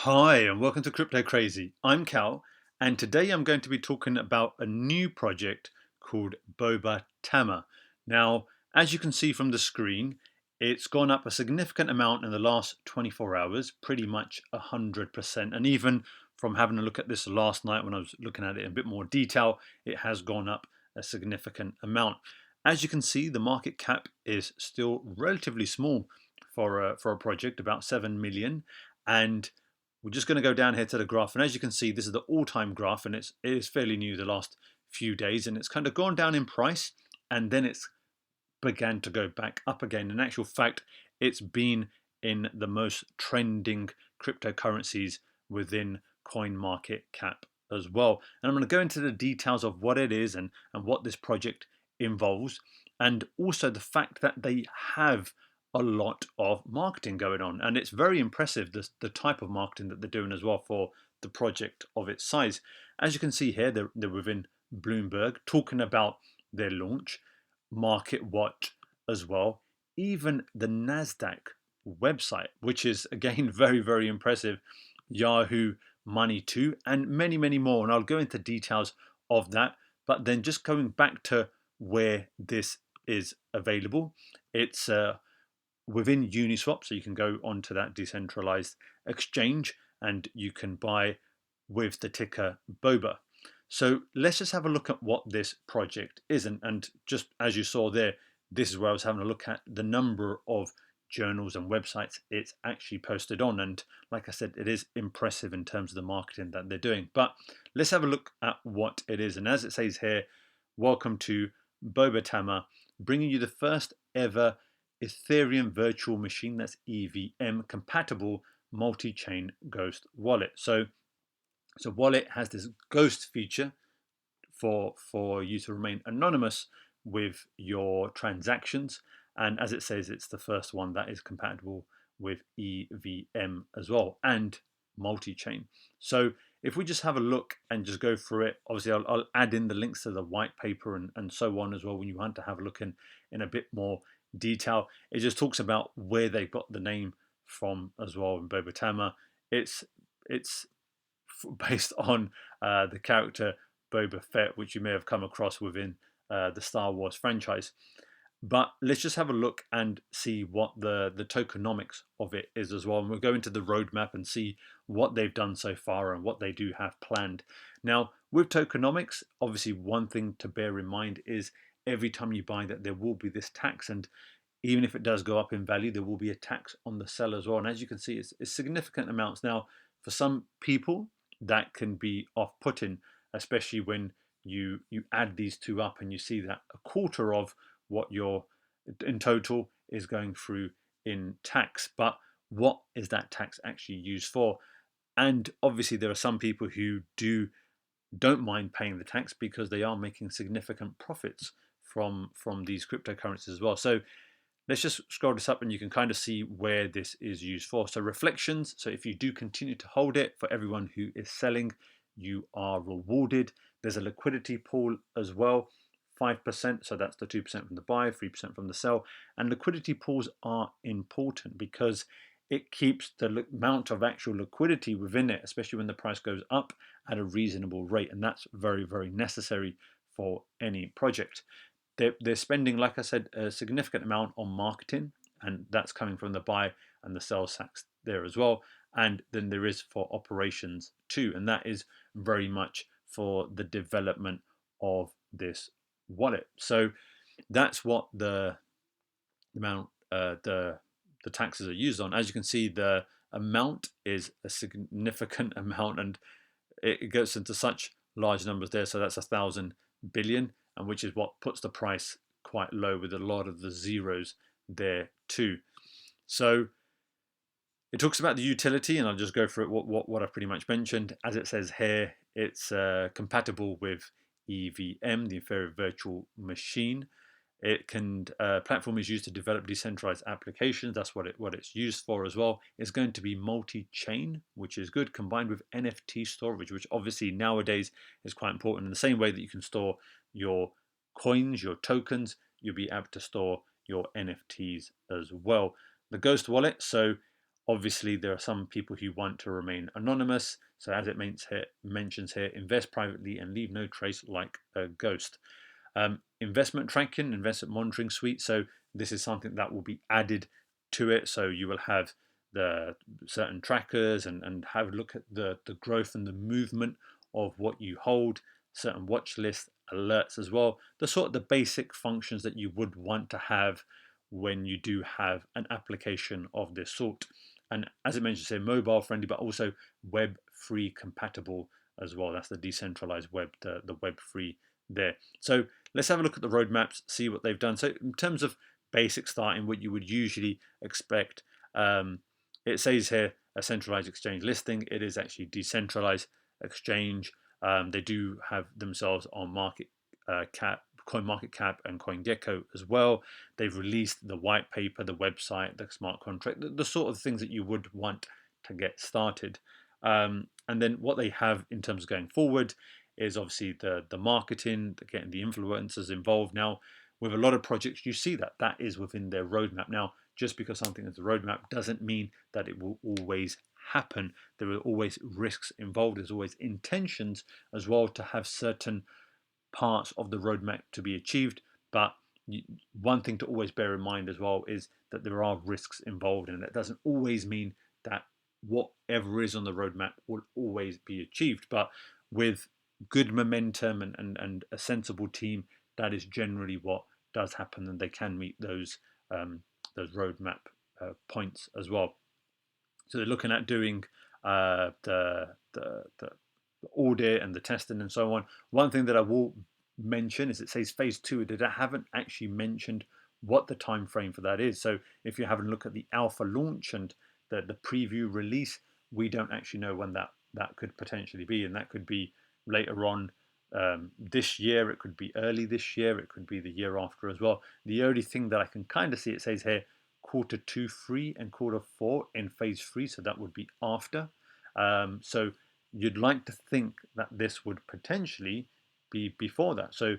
Hi, and welcome to Crypto Crazy. I'm Cal, and today I'm going to be talking about a new project called BOBATAMA. Now, as you can see from the screen, it's gone up a significant amount in the last 24 hours, pretty much 100%. And even from having a look at this last night when I was looking at it in a bit more detail, it has gone up a significant amount. As you can see, the market cap is still relatively small for a project, about 7 million. And we're just going to go down here to the graph, and as you can see, this is the all-time graph, and it is fairly new, the last few days, and it's kind of gone down in price, and then it's began to go back up again. In actual fact, it's been in the most trending cryptocurrencies within coin market cap as well. And I'm going to go into the details of what it is and what this project involves, and also the fact that they have a lot of marketing going on, and it's very impressive the type of marketing that they're doing as well for the project of its size. As you can see here, they're within Bloomberg talking about their launch, Market Watch as well, even the Nasdaq website, which is again very impressive, Yahoo Money too, and many more, and I'll go into details of that. But then just going back to where this is available, it's within Uniswap, so you can go onto that decentralized exchange and you can buy with the ticker BOBA. So let's just have a look at what this project is, and just as you saw there, this is where I was having a look at the number of journals and websites it's actually posted on, and like I said, it is impressive in terms of the marketing that they're doing. But let's have a look at what it is, and as it says here, welcome to BOBATAMA, bringing you the first ever Ethereum Virtual Machine, that's EVM, compatible multi-chain ghost wallet. So wallet has this ghost feature for you to remain anonymous with your transactions, and as it says, it's the first one that is compatible with EVM as well and multi-chain. So if we just have a look and just go through it, obviously I'll add in the links to the white paper and so on as well when you want to have a look in a bit more detail. It just talks about where they got the name from as well in BOBATAMA. It's based on the character Boba Fett, which you may have come across within the Star Wars franchise. But let's just have a look and see what the tokenomics of it is as well. And we'll go into the roadmap and see what they've done so far and what they do have planned. Now, with tokenomics, obviously one thing to bear in mind is every time you buy that, there will be this tax, and even if it does go up in value, there will be a tax on the sell as well. And as you can see, it's significant amounts. Now, for some people, that can be off-putting, especially when you add these two up and you see that a quarter of what your in total is going through in tax. But what is that tax actually used for? And obviously there are some people who don't mind paying the tax because they are making significant profits from these cryptocurrencies as well. So let's just scroll this up and you can kind of see where this is used for. So reflections, so if you do continue to hold it, for everyone who is selling, you are rewarded. There's a liquidity pool as well, 5%, so that's the 2% from the buy, 3% from the sell. And liquidity pools are important because it keeps the amount of actual liquidity within it, especially when the price goes up, at a reasonable rate. And that's very necessary for any project. They're spending, like I said, a significant amount on marketing, and that's coming from the buy and the sell tax there as well. And then there is for operations too, and that is very much for the development of this wallet. So that's what the amount the taxes are used on. As you can see, the amount is a significant amount, and it goes into such large numbers there. So that's 1,000 billion, and which is what puts the price quite low with a lot of the zeros there too. So it talks about the utility, and I'll just go through it, what I've pretty much mentioned. As it says here, it's compatible with EVM, the Ethereum Virtual Machine. It can platform is used to develop decentralized applications. That's what it's used for as well. It's going to be multi-chain, which is good, combined with NFT storage, which obviously nowadays is quite important. In the same way that you can store your coins, your tokens, you'll be able to store your NFTs as well. The Ghost Wallet, so Obviously, there are some people who want to remain anonymous. So as it mentions here, invest privately and leave no trace like a ghost. Investment tracking, investment monitoring suite. So this is something that will be added to it. So you will have the certain trackers and have a look at the growth and the movement of what you hold, certain watch lists, alerts as well. The sort of the basic functions that you would want to have when you do have an application of this sort. And as it mentions here, mobile friendly, but also Web3 compatible as well. That's the decentralized web, the Web3 there. So let's have a look at the roadmaps, see what they've done. So in terms of basic starting, what you would usually expect, it says here a centralized exchange listing. It is actually decentralized exchange. They do have themselves on market cap, CoinMarketCap and CoinGecko as well. They've released the white paper, the website, the smart contract, the sort of things that you would want to get started. And then what they have in terms of going forward is obviously the marketing, getting the influencers involved. Now, with a lot of projects, you see that is within their roadmap. Now, just because something is a roadmap doesn't mean that it will always happen. There are always risks involved. There's always intentions as well to have certain parts of the roadmap to be achieved. But one thing to always bear in mind as well is that there are risks involved, and that doesn't always mean that whatever is on the roadmap will always be achieved. But with good momentum and a sensible team, that is generally what does happen, and they can meet those roadmap points as well. So they're looking at doing the audit and the testing and so on. One thing that I will mention is it says phase 2. They haven't actually mentioned what the time frame for that is. So if you're having a look at the alpha launch and the preview release, we don't actually know when that could potentially be, and that could be later on this year, it could be early this year, it could be the year after as well. The only thing that I can kind of see, it says here quarter 2, 3 and quarter 4 in phase 3, so that would be after. So you'd like to think that this would potentially be before that. So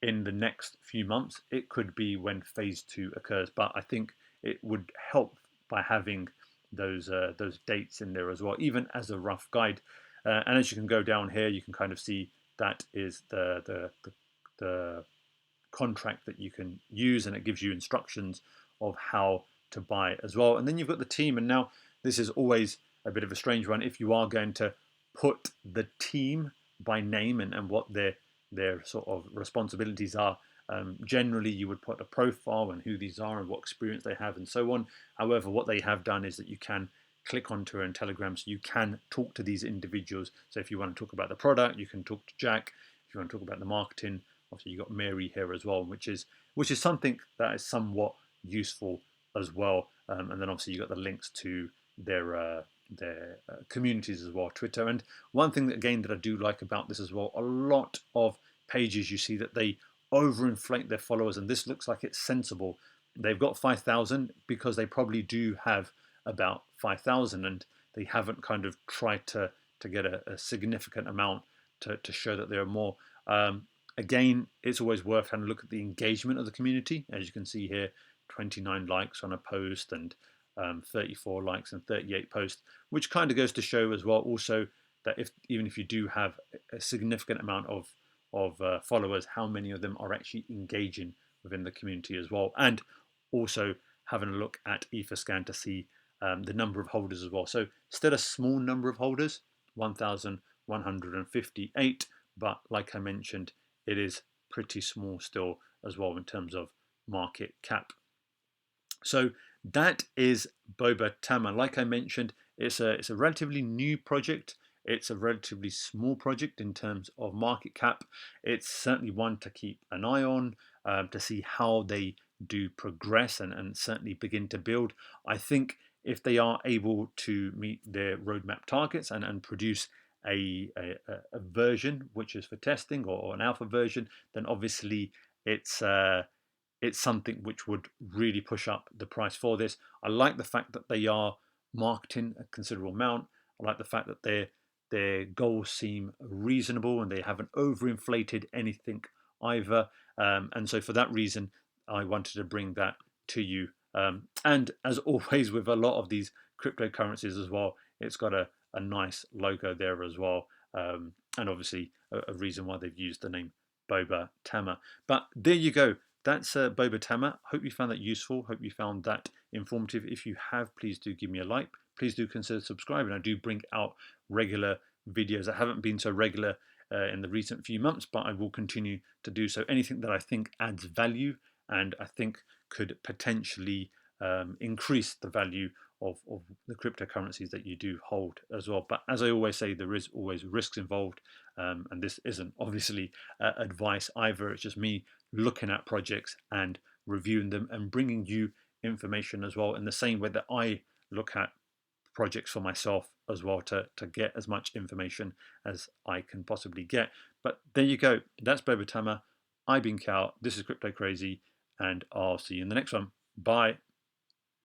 in the next few months, it could be when phase 2 occurs, but I think it would help by having those dates in there as well, even as a rough guide. And as you can go down here, you can kind of see that is the contract that you can use, and it gives you instructions of how to buy as well. And then you've got the team, and now this is always a bit of a strange one. If you are going to put the team by name and what their sort of responsibilities are, generally you would put a profile and who these are and what experience they have and so on. However, what they have done is that you can click onto it in Telegram, so you can talk to these individuals. So if you want to talk about the product, you can talk to Jack. If you want to talk about the marketing, obviously you've got Mary here as well, which is something that is somewhat useful as well. And then obviously you've got the links to their communities as well, Twitter. And one thing that, again, that I do like about this as well, a lot of pages you see that they overinflate their followers, and this looks like it's sensible. They've got 5,000 because they probably do have about 5,000, and they haven't kind of tried to get a significant amount to show that there are more. Again, it's always worth having a look at the engagement of the community. As you can see here, 29 likes on a post and 34 likes and 38 posts, which kind of goes to show as well also that even if you do have a significant amount of followers, how many of them are actually engaging within the community as well. And also having a look at Etherscan to see the number of holders as well. So still a small number of holders, 1,158, but like I mentioned, it is pretty small still as well in terms of market cap. So that is BOBATAMA. Like I mentioned, it's a relatively new project. It's a relatively small project in terms of market cap. It's certainly one to keep an eye on, to see how they do progress and certainly begin to build. I think if they are able to meet their roadmap targets and produce a version which is for testing or an alpha version, then obviously it's something which would really push up the price for this. I like the fact that they are marketing a considerable amount. I like the fact that their goals seem reasonable and they haven't overinflated anything either. And so for that reason, I wanted to bring that to you. And as always with a lot of these cryptocurrencies as well. It's got a nice logo there as well, and obviously a reason why they've used the name BOBATAMA. But there you go. That's BOBATAMA. Hope you found that useful. Hope you found that informative. If you have, please do give me a like. Please do consider subscribing. I do bring out regular videos. I haven't been so regular in the recent few months, but I will continue to do so. Anything that I think adds value and I think could potentially increase the value of the cryptocurrencies that you do hold as well. But as I always say, there is always risks involved, and this isn't obviously advice either. It's just me looking at projects and reviewing them and bringing you information as well in the same way that I look at projects for myself as well, to get as much information as I can possibly get. But there you go. That's BOBATAMA. I've been Cal. This is Crypto Crazy, and I'll see you in the next one. Bye.